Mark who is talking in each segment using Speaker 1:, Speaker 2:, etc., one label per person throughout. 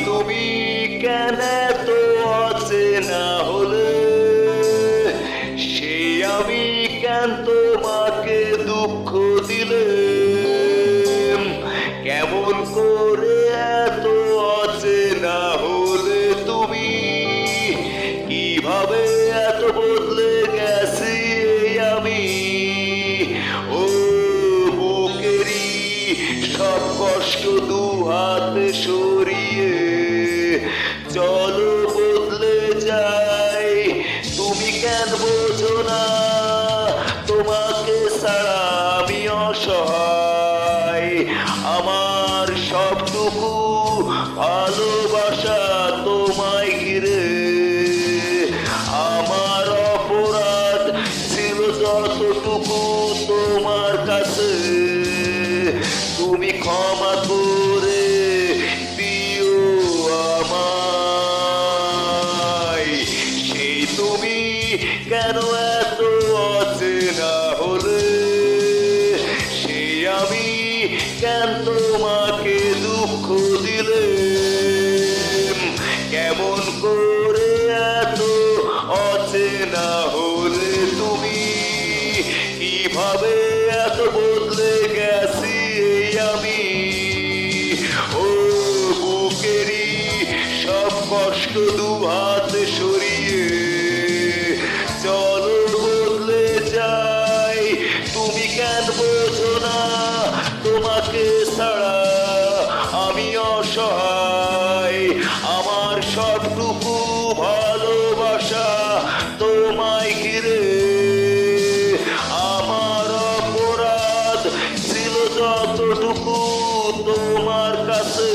Speaker 1: তুমি কেন তো অচেনা হলে, সেই আমি কেন তোমাকে দুঃখ দিলে, কেমন করে এত অচেনা হলে তুমি, কিভাবে এত বদলে গেছি আমি। ও বুকেরই সব কষ্ট দু হাতে সরিয়ে চলো বদলে যাই। তুমি কেন বোঝো না তোমাকে ছাড়া আমি অসহায়, আমার সবটুকু ভালোবাসা তোমায় ঘিরে। আমার অপরাধ ছিল যতটুকু তোমার কাছে, তুমি ক্ষমা করে দিও আমায়। সেই তুমি কেন এত অচেনা হলে, সেই আমি কেন তোমাকে দুঃখ দিলে, কেমন করে এত অচেনা হলে তুমি, কিভাবে এত বদলে গেছি আমি। ও বুকেরই সব কষ্ট দু হাতে সরিয়ে চলো বদলে যাই। তুমি কেন বোঝো না তোমাকে ছাড়া আমি অসহায়, আমার সবটুকু ভালোবাসা তোমায় ঘিরে। আমার অপরাধ ছিল যতটুকু তোমার কাছে,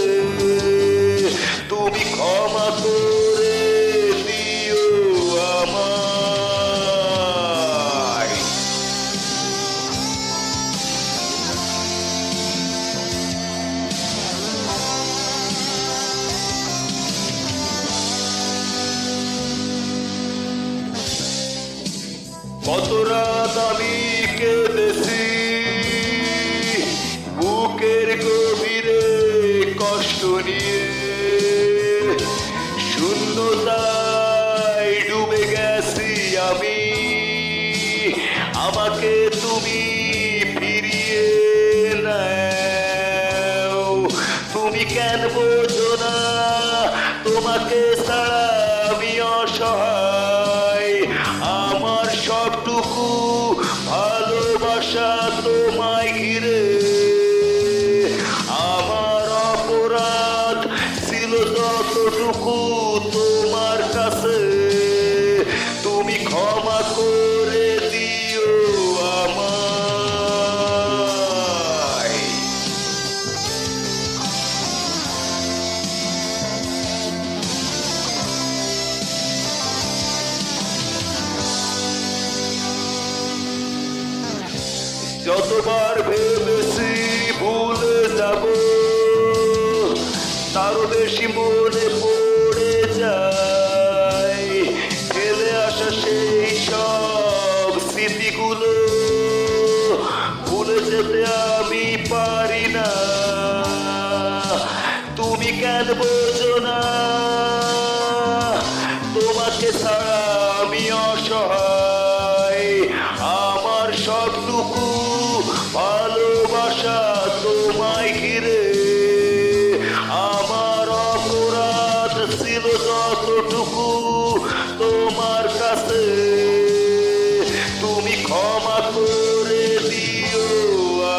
Speaker 1: তুমি ক্ষমা করে দিও আমায়। কত রাত আমি কেঁদেছি বুকের গভীরে কষ্ট নিয়ে, শূন্যতায় ডুবে গেছি আমি। আমাকে তুমি ফিরিয়ে নাও, তুমি কেন বোঝো না তোমাকে ছাড়া আমি অসহায়, আমার সবটুকু ভালোবাসা তোমায় ঘিরে। আমার অপরাধ ছিল যতটুকু তোমার কাছে, তুমি ক্ষমা করে দিও আমায়। যতবার ভেবেছি ভুলে যাব, তারও বেশি মনে পড়ে যায় ফেলে আসা সেই সব স্মৃতিগুলো, ভুলে যেতে আমি পারি না। তুমি কেন বোঝো না তোমাকে ছাড়া আমি অসহায়, আমার সবটুকু ভালোবাসা তোমায় ঘিরে। আমার অপরাধ ছিল যতটুকু তোমার কাছে, তুমি ক্ষমা করে দিও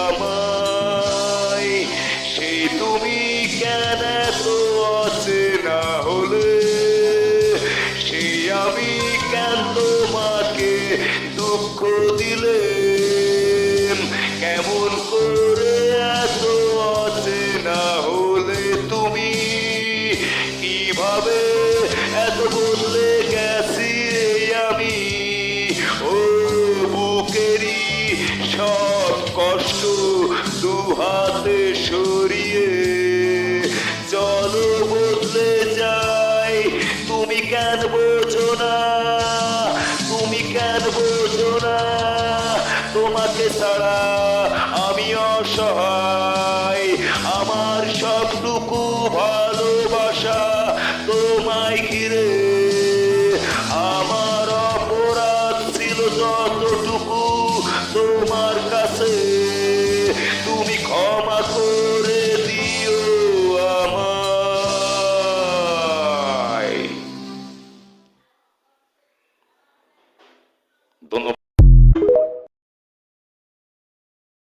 Speaker 1: আমায়। সেই তুমি কেন তো অচেনা হলে, সেই আমি কেন তোমাকে দুঃখ দিলে, কেমন করে এত অচেনা হলে তুমি, কিভাবে এত বদলে গেছি আমি। ও বুকেরই সব কষ্ট দু হাতে সরিয়ে চলো বদলে যাই। তুমি কেন বোঝো না, তুমি কেন বোঝো না তোমাকে ছাড়া আমি অসহায়, আমার সবটুকু ভালোবাসা তোমায় ঘিরে